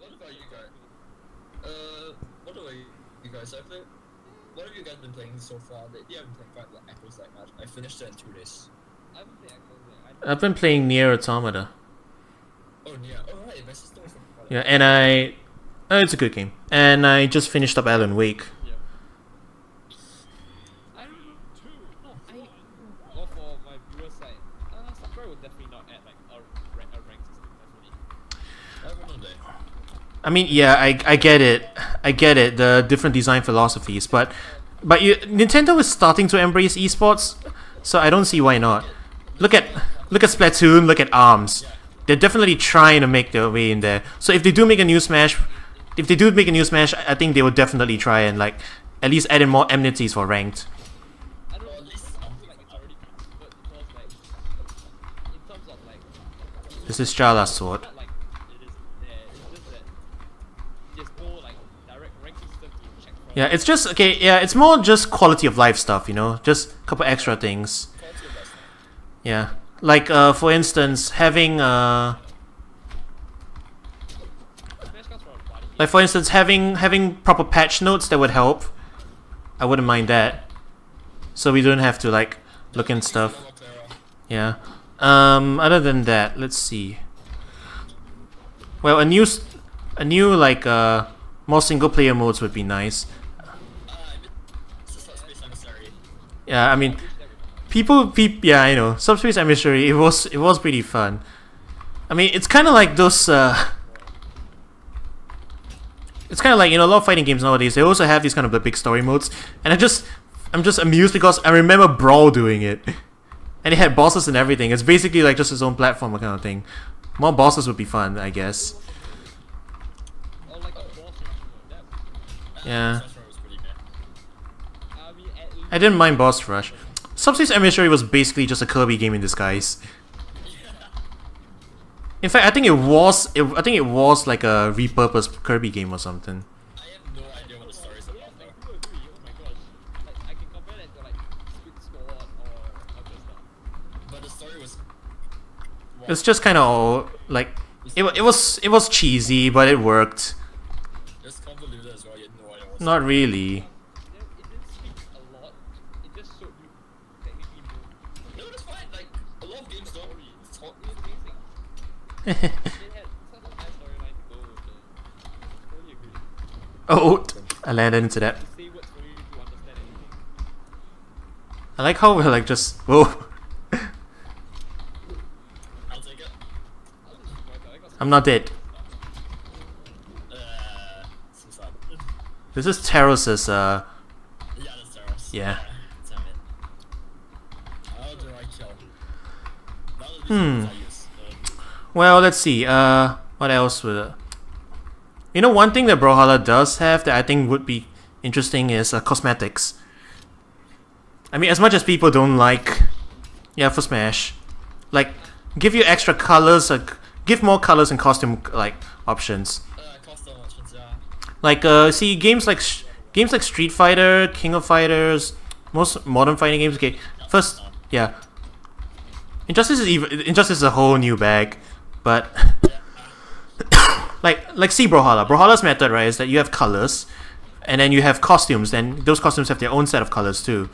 what about you guys? What about you guys? What have you guys been playing so far? You haven't been playing Echoes that much. I finished it in 2 days. I haven't played Echoes. I've been playing Nier Automata. Oh, Nier. Oh, right. My sister was yeah, and it's a good game. And I just finished up Alan Wake. Yeah. Well, for my viewer side, Sakurai would definitely not add like a rank system, definitely. I mean, yeah, I get it. I get it, the different design philosophies, but Nintendo is starting to embrace esports, so I don't see why not. Look at Splatoon, look at ARMS. They're definitely trying to make their way in there. So if they do make a new Smash, I think they will definitely try and like at least add in more amenities for ranked. This is Jala's sword. Yeah, it's just okay. Yeah, it's more just quality of life stuff, you know, just a couple extra things. Yeah, like for instance, having having proper patch notes that would help. I wouldn't mind that, so we don't have to like look in stuff. Yeah. Other than that, let's see. Well, a new like more single player modes would be nice. Yeah, I mean, yeah, I know. Subspace Emissary, it was pretty fun. I mean, it's kind of like those. It's kind of like, you know, a lot of fighting games nowadays. They also have these kind of the big story modes, and I'm just amused because I remember Brawl doing it, and it had bosses and everything. It's basically like just its own platformer kind of thing. More bosses would be fun, I guess. Yeah. I didn't mind Boss Rush. Subspace Emissary was basically just a Kirby game in disguise. In fact, I think it was like a repurposed Kirby game or something. I have no idea what the story is about though. Oh my gosh. Like, I can compare that to like Switchcraft or just that. But the story was... It's just kind of like... It was cheesy, but it worked. It's convoluted as well, you had no idea what... Not really. Oh, I landed into that. I like how we're like just whoa. I'm not dead. This is Terros's yeah. Well, let's see. What else would... You know, one thing that Brawlhalla does have that I think would be interesting is cosmetics. I mean, as much as people don't like... Yeah, for Smash. Like, give you extra colors, give more colors and costume, like, options. Like, see, games like Street Fighter, King of Fighters, most modern fighting games, okay, first, yeah. Injustice is a whole new bag. But like see Brawlhalla. Brawlhalla's method, right, is that you have colors, and then you have costumes. Then those costumes have their own set of colors too.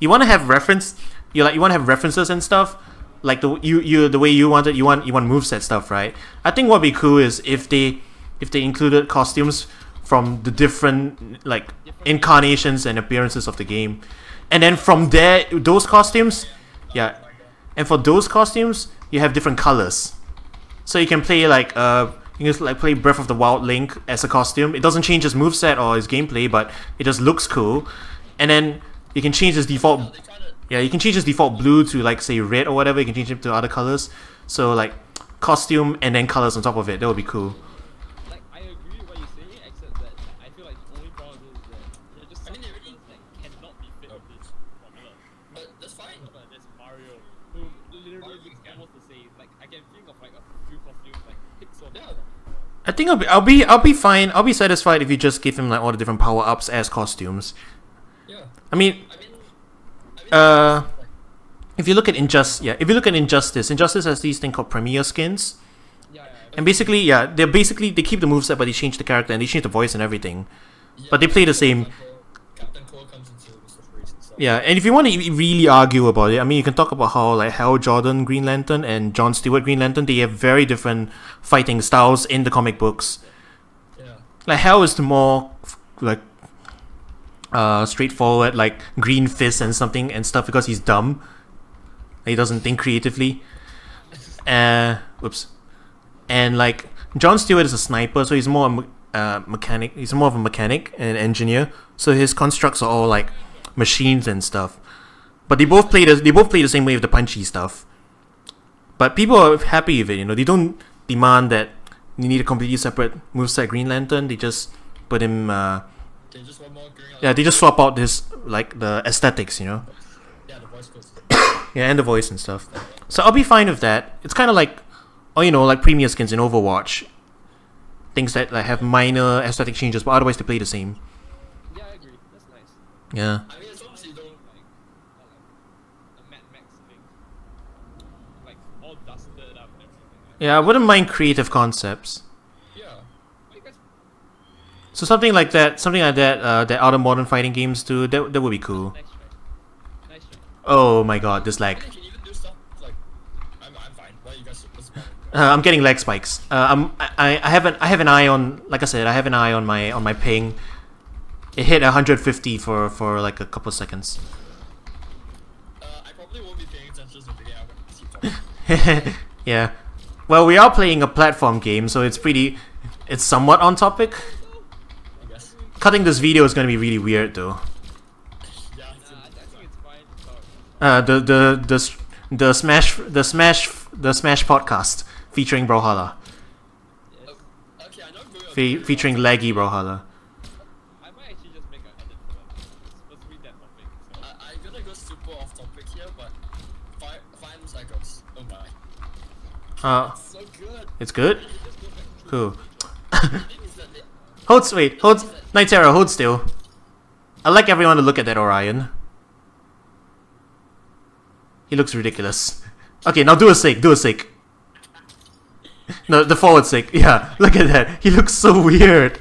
You want to have references and stuff, like the way you want it. You want moveset stuff, right? I think what'd be cool is if they included costumes from the different like incarnations and appearances of the game, and then from there those costumes, yeah, and for those costumes you have different colors. So you can play like you can like play Breath of the Wild Link as a costume. It doesn't change his moveset or his gameplay, but it just looks cool. And then you can change his default. Yeah, you can change his default blue to like say red or whatever. You can change it to other colors. So like costume and then colors on top of it. That would be cool. Like I agree with what you say, except that I feel like the only problem is that there are just some things that cannot be fit with this formula. But that's fine. But there's Mario, who literally looks almost the same. Like I can think of like a few costumes like Pixel. Yeah. I think I'll be fine. I'll be satisfied if you just give him like all the different power ups as costumes. Yeah. I mean, if you look at Injustice, Injustice has these things called Premier skins. Yeah, And basically, yeah, they keep the moveset, but they change the character and they change the voice and everything. Yeah, but they play the same. Captain Coro comes into Mr. Freeze and stuff. Yeah, and if you want to really argue about it, I mean, you can talk about how like Hal Jordan Green Lantern and John Stewart Green Lantern, they have very different fighting styles in the comic books. Yeah. Like Hal is the more like straightforward, like green fist and something and stuff because he's dumb. He doesn't think creatively. Whoops. And like John Stewart is a sniper, so he's more mechanic. He's more of a mechanic and engineer. So his constructs are all like machines and stuff. But they both play the same way with the punchy stuff. But people are happy with it. You know, they don't demand that you need a completely separate moveset Green Lantern. They just put him. They just want more Green Lantern. Yeah, they just swap out his like the aesthetics. You know. Yeah, the voice goes. Yeah, and the voice and stuff. So I'll be fine with that. It's kind of like, or you know, like premier skins in Overwatch. Things that like have minor aesthetic changes, but otherwise they play the same. Yeah, I agree. That's nice. Yeah. I mean, as long as you don't Like a Mad Max thing. Like all dusted up and everything. Yeah, I wouldn't mind creative concepts. Yeah. What you guys? So something like that, that other modern fighting games do. That would be cool. Nice try. Nice try. Oh my god, this lag. I think you can even do stuff like I'm fine. Why you guys? I'm getting lag spikes. I have an eye on, like I said, I have an eye on my ping. It hit 150 for like a couple seconds. I probably won't be paying attention to the game. Keep talking. Yeah. Well, we are playing a platform game, so it's somewhat on topic. I guess. Cutting this video is gonna be really weird though. Yeah. I think it's fine. The Smash podcast featuring Brawlhalla. Yes. Okay, I know I'm going on. Featuring laggy Brawlhalla. I might actually just make a edit for that. It's supposed to be that topic. So. I'm gonna go super off topic here, but Fire Cycles. Oh my. It's so good. It's good? Just go back to Cool. The thing is that Hold Nyterra, hold still. I'd like everyone to look at that Orion. He looks ridiculous. Okay, now do a sig. No, the forward sig. Yeah, look at that. He looks so weird.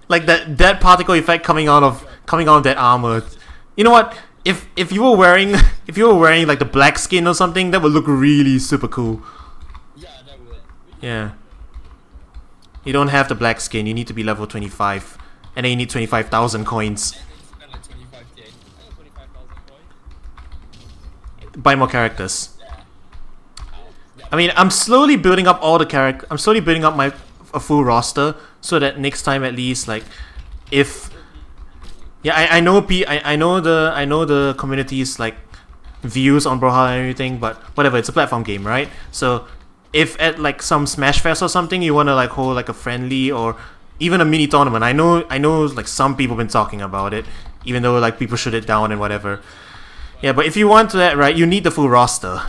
Like that particle effect coming out of that armor. You know what? If you were wearing like the black skin or something, that would look really super cool. Yeah, that would. Yeah. You don't have the black skin. You need to be level 25, and then you need 25,000 coins. Spend like 25k. I got 25,000 coins. Buy more characters. Yeah. I mean, I'm slowly building up all the characters. I'm slowly building up a full roster so that next time at least, like, if I know the community's like views on Brawlhalla and everything, but whatever. It's a platform game, right? So if at like some Smash Fest or something you wanna like hold like a friendly or even a mini tournament, I know like some people been talking about it, even though like people shut it down and whatever. Yeah, but if you want that, right, you need the full roster.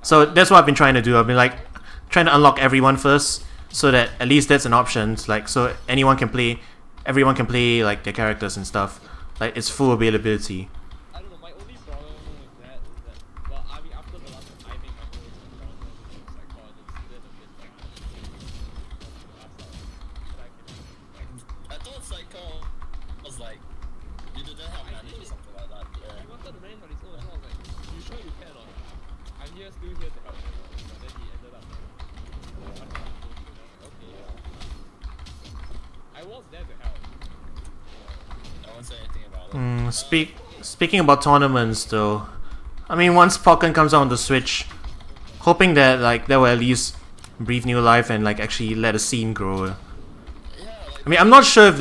So that's what I've been trying to do. I've been like trying to unlock everyone first, so that at least that's an option. Like, so everyone can play like their characters and stuff. Like, it's full availability. I don't know, my only problem with that is that, well, I mean, after the last time, I make my own psychologist, then a bit like, I thought Psycho was like you didn't have managed or something like that. Yeah. he wanted to manage on his own, so I was like, you sure you can or not? I'm still here to help you. But then he ended up okay, I was there to help. I won't say anything about it. Speaking about tournaments though, I mean, once Pokken comes out on the Switch, hoping that like that will at least breathe new life and like actually let a scene grow. Yeah, like, I mean, I'm not sure if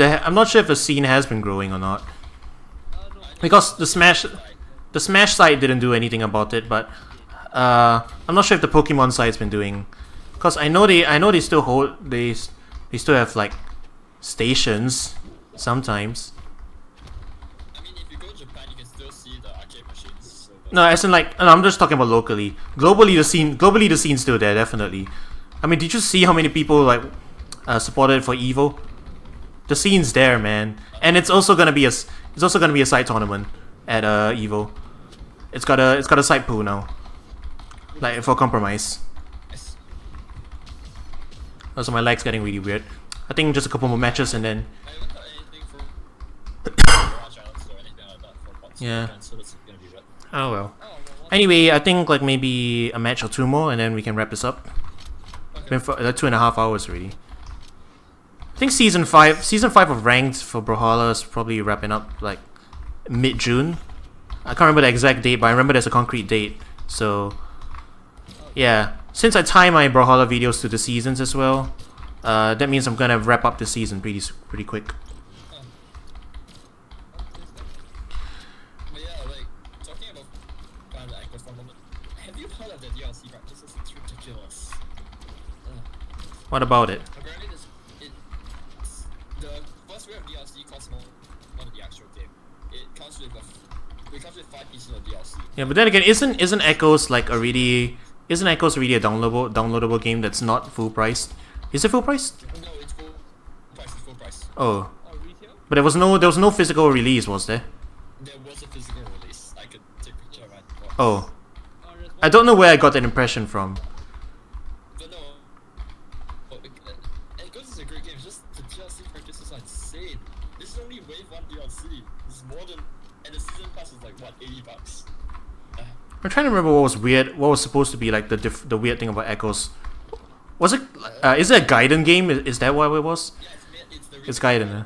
the scene has been growing or not, because the Smash side didn't do anything about it, but I'm not sure if the Pokemon side's been doing, because I know they still still have like stations sometimes. I mean, if you go to Japan, you can still see the arcade machines. So No, as in like, no, I'm just talking about locally. Globally, the scene's still there, definitely. I mean, did you see how many people like supported it for Evo? The scene's there, man, and it's also gonna be a side tournament at Evo. It's got a side pool now, like for compromise. Also, my leg's getting really weird. I think just a couple more matches and then. I haven't heard anything from Garage Islands or anything like that for months. Yeah. So that's gonna be red. Oh well. Anyway, I think like maybe a match or two more and then we can wrap this up. Okay. Been for 2.5 hours already. I think season 5 of ranked for Brawlhalla is probably wrapping up like mid-June. I can't remember the exact date, but I remember there's a concrete date. So yeah, since I tie my Brawlhalla videos to the seasons as well, that means I'm gonna wrap up the season pretty quick. But yeah, like talking about the Echoes for a moment. Have you heard of the DLC practices? It's ridiculous. What about it? Apparently, the first wave of DLC costs more than the actual game. It comes with 5 pieces of DLC. Yeah, but then again, isn't Echoes like already? Isn't Echoes already a downloadable game that's not full price? Is it full price? No, it's full price. It's full price. Oh, but there was no physical release, was there? There was a physical release. I could take a picture of it. Oh, I don't know where I got that impression from. But no, Echoes is a great game. It's just the DLC purchases are insane. This is only wave 1 DLC. It's more than, and the season pass is like what, $80? I'm trying to remember what was weird. What was supposed to be like the weird thing about Echoes? Was it? Is it a Gaiden game? Is that what it was? Yeah, It's Gaiden.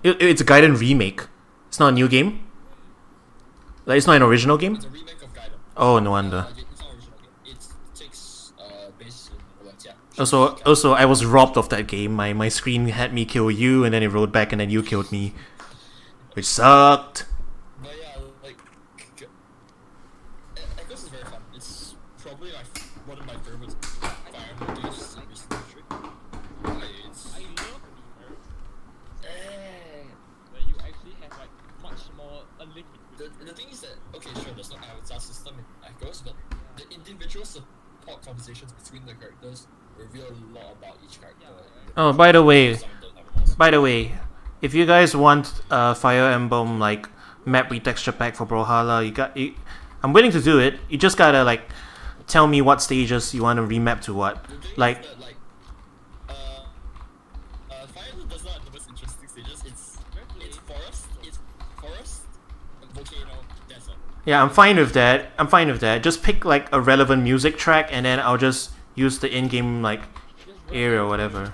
It's a Gaiden remake. It's not a new game. Like it's not an original game. It's a remake of Gaiden. Oh, no wonder. It's not original game. It takes base in words, yeah. Also, I was robbed of that game. My screen had me kill you, and then it rolled back, and then you killed me, which sucked. But yeah, like Echoes is very fun. It's probably like one of my favorite Fire Emblem games in recent history. I love the nerds. Where you actually have like much more unlimited. The thing is that okay, sure, there's no avatar system in Echoes, but the individual support conversations between the characters reveal a lot about each character. Oh, by the way, if you guys want Fire Emblem like map retexture pack for Brawlhalla, I'm willing to do it. You just gotta like tell me what stages you want to remap to what. Like, Fire Emblem does not have the most interesting stages. It's forest, volcano, desert. yeah, I'm fine with that. Just pick like a relevant music track, and then I'll just use the in-game like area or whatever.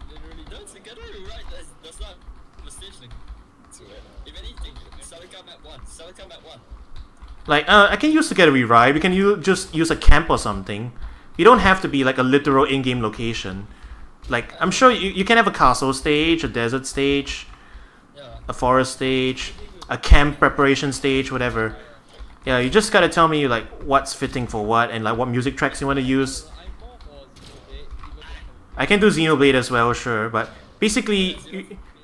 Literally, no, together you're right. That's not the stage link to it. If anything, Celica map 1. Like, I can use Together We Ride. We can just use a camp or something. You don't have to be like a literal in-game location. Like, I'm sure you can have a castle stage, a desert stage, a forest stage, a camp preparation stage, whatever. Yeah, you just gotta tell me like what's fitting for what and like what music tracks you want to use. I can do Xenoblade as well, sure, but basically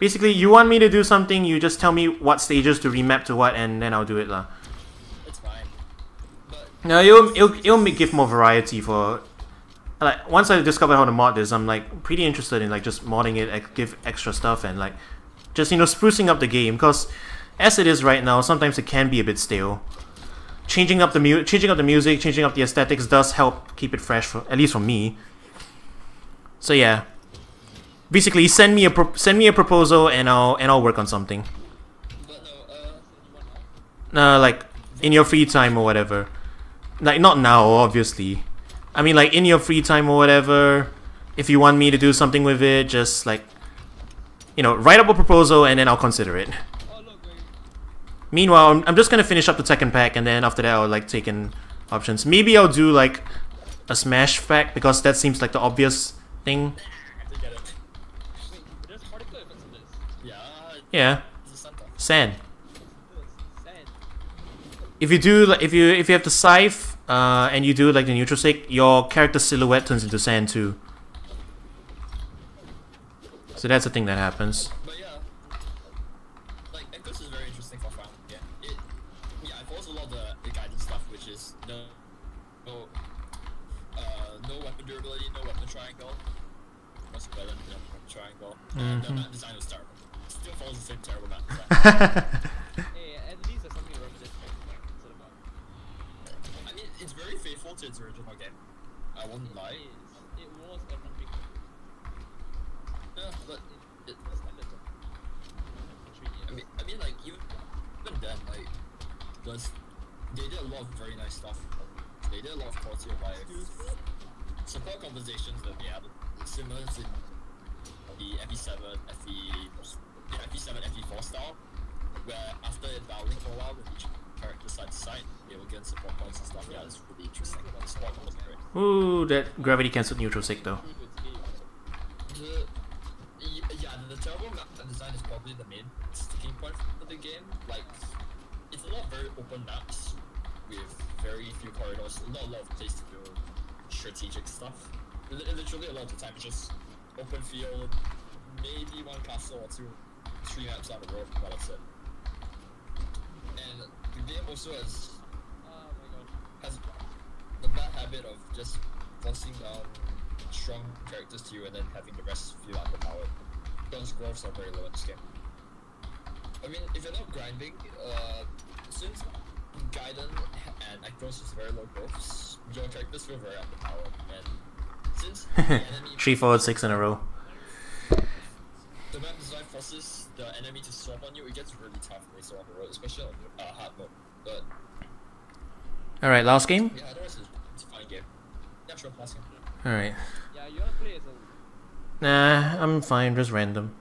you want me to do something, you just tell me what stages to remap to what, and then I'll do it lah. It's fine. No, it'll give more variety for. Like once I discover how to mod this, I'm like pretty interested in like just modding it, give extra stuff and like just sprucing up the game, because as it is right now, sometimes it can be a bit stale. Changing up the music, changing up the aesthetics does help keep it fresh, at least for me. So yeah, basically send me a proposal and I'll work on something. Like in your free time or whatever. Like not now, obviously. I mean like in your free time or whatever. If you want me to do something with it, just like write up a proposal and then I'll consider it. Meanwhile, I'm just gonna finish up the second pack, and then after that I'll like take in options. Maybe I'll do like a Smash pack, because that seems like the obvious thing. Yeah. Sand. If you do like if you have the scythe and you do like the neutral stick, your character silhouette turns into sand too. So that's the thing that happens. But yeah, like Echoes is very interesting for fun. Yeah, it follows a lot of the guidance stuff, which is no weapon durability, no weapon triangle. What's better than the weapon triangle? The map design was terrible. Still follows the same terrible map design. Hey, at least there's something reminiscent about. I mean, it's very faithful to its original game. I won't lie. It was a complete. lot of very nice stuff. They did a lot of quality of life support conversations that they had, similar to the FE7, FE7, FE4 style, where after dying for a while, when each character side to side, they will get support points and stuff. Yeah, it's really interesting. The support was great. Ooh, that gravity cancelled neutral sick though. The terrible map design is probably the main sticking point for the game. Like, it's a lot of very open maps with very few corridors, not a lot of place to do strategic stuff. Literally a lot of the time it's just open field, maybe one castle or two, 3 maps down the road, but that's it. And the game also has the bad habit of just forcing down strong characters to you and then having the rest feel underpowered. Those growths are very low in this game. I mean, if you're not grinding, since Gaiden and Ekros is very low growths, your characters feel very underpowered, and since the enemy 3 forward 6 in a row. The map design forces the enemy to swap on you, it gets really tough later on the road, especially on hard mode. But Alright, last game? yeah, otherwise it's a fine game. Yeah, sure, last game. Alright. Yeah, you wanna play as a... Nah, I'm fine, just random.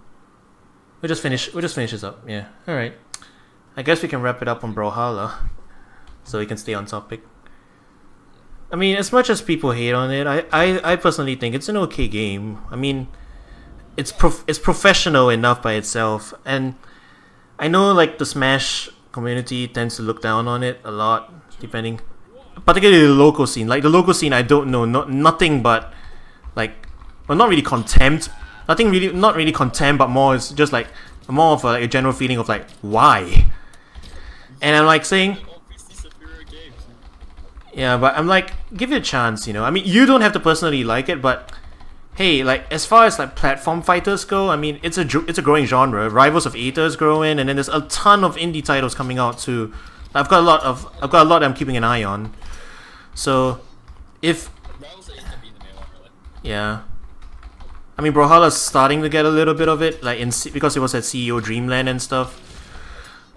We'll just finish this up, yeah. Alright. I guess we can wrap it up on Brawlhalla, so we can stay on topic. I mean, as much as people hate on it, I personally think it's an okay game. I mean, it's professional enough by itself, and I know like the Smash community tends to look down on it a lot, depending, particularly the local scene. Like the local scene, I don't know, nothing but like, well, not really contempt, not really contempt, but more it's just like more of a general feeling of like, why? And I'm like saying, yeah, but I'm like, give it a chance, you know. I mean, you don't have to personally like it, but hey, like as far as like platform fighters go, I mean, it's a growing genre. Rivals of Aether is growing, and then there's a ton of indie titles coming out too. I've got a lot I'm keeping an eye on. So, if yeah, I mean, Brawlhalla's starting to get a little bit of it, like because it was at CEO Dreamland and stuff.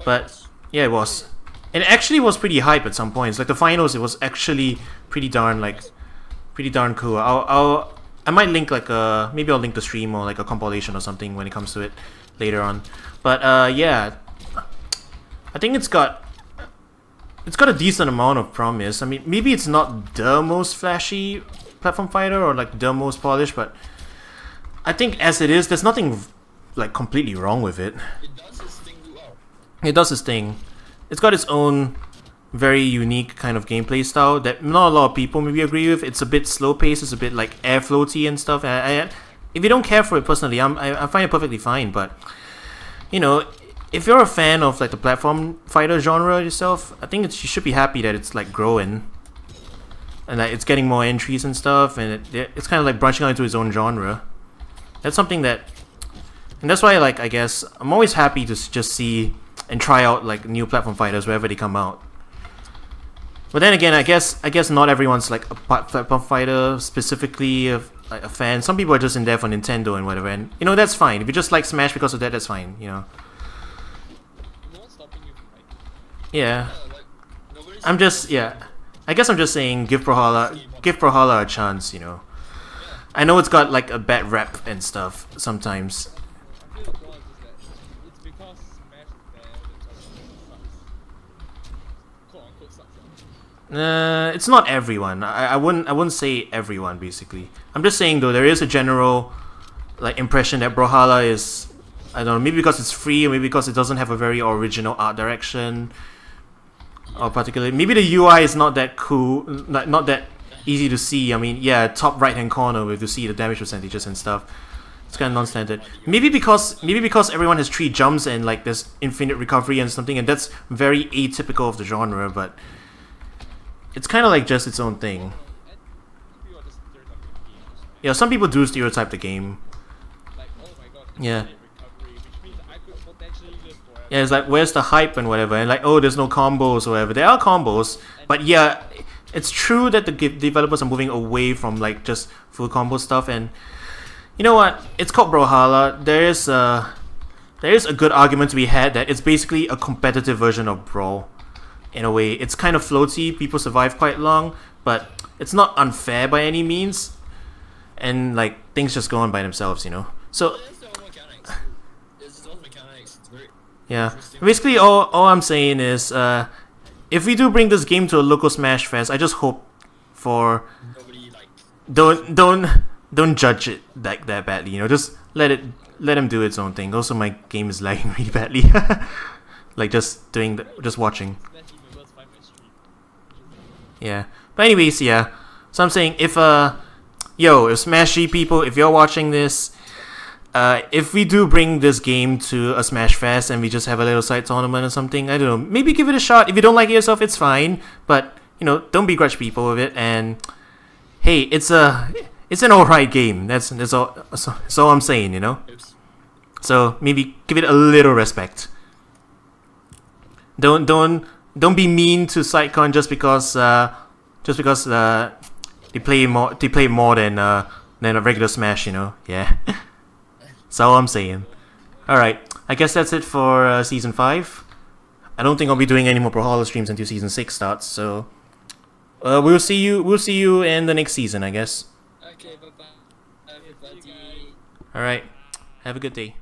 But yeah, it was. And it actually was pretty hype at some points. Like the finals, it was actually pretty darn cool. I might link like maybe I'll link the stream or like a compilation or something when it comes to it later on. But yeah, I think it's got a decent amount of promise. I mean, maybe it's not the most flashy platform fighter or like the most polished, but I think as it is, there's nothing like completely wrong with it. It does its thing well. It does its thing. It's got its own very unique kind of gameplay style that not a lot of people maybe agree with. It's a bit slow paced, it's a bit like airfloaty and stuff. If you don't care for it personally, I find it perfectly fine. But you know, if you're a fan of like the platform fighter genre yourself, I think you should be happy that it's like growing and that it's getting more entries and stuff, and it's kind of like branching out into its own genre. That's something that, and that's why like I guess I'm always happy to just see and try out like new platform fighters wherever they come out. But then again, I guess not everyone's like a platform fighter specifically like a fan. Some people are just in there for Nintendo and whatever, and you know, that's fine. If you just like Smash because of that, that's fine, you know. Yeah, I'm just I guess I'm just saying give Brawlhalla a chance, you know. I know it's got like a bad rep and stuff sometimes. It's not everyone. I wouldn't say everyone basically. I'm just saying though, there is a general like impression that Brawlhalla is, I don't know, maybe because it's free or maybe because it doesn't have a very original art direction, or particularly maybe the UI is not that cool, not that easy to see. I mean, yeah, top right hand corner where to see the damage percentages and stuff. It's kind of non-standard. Maybe because everyone has 3 jumps and like there's infinite recovery and something, and that's very atypical of the genre, but it's kind of like just its own thing. Yeah, some people do stereotype the game. Yeah. Yeah, it's like, where's the hype and whatever, and like, oh, there's no combos or whatever. There are combos, but yeah, it's true that the developers are moving away from like just full combo stuff, and you know what? It's called Brawlhalla. There is a good argument to be had that it's basically a competitive version of Brawl. in a way. It's kind of floaty. People survive quite long, but it's not unfair by any means. And like things just go on by themselves, you know. So yeah, basically all I'm saying is if we do bring this game to a local Smash Fest, I just hope for don't judge it like that badly, you know. Just let him do its own thing. Also, my game is lagging really badly. Like just watching. Yeah. But anyways, yeah. So I'm saying if Smash G people, if you're watching this, if we do bring this game to a Smash Fest and we just have a little side tournament or something, I don't know, maybe give it a shot. If you don't like it yourself, it's fine. But you know, don't begrudge people with it. And hey, it's an alright game. That's all I'm saying, you know. So maybe give it a little respect. Don't be mean to SideCon just because they play more than a regular Smash, you know. Yeah. That's all I'm saying. Alright, I guess that's it for Season 5. I don't think I'll be doing any more Brawlhalla streams until Season 6 starts, so we'll see you in the next season, I guess. Okay, bye-bye, everybody. Alright, have a good day.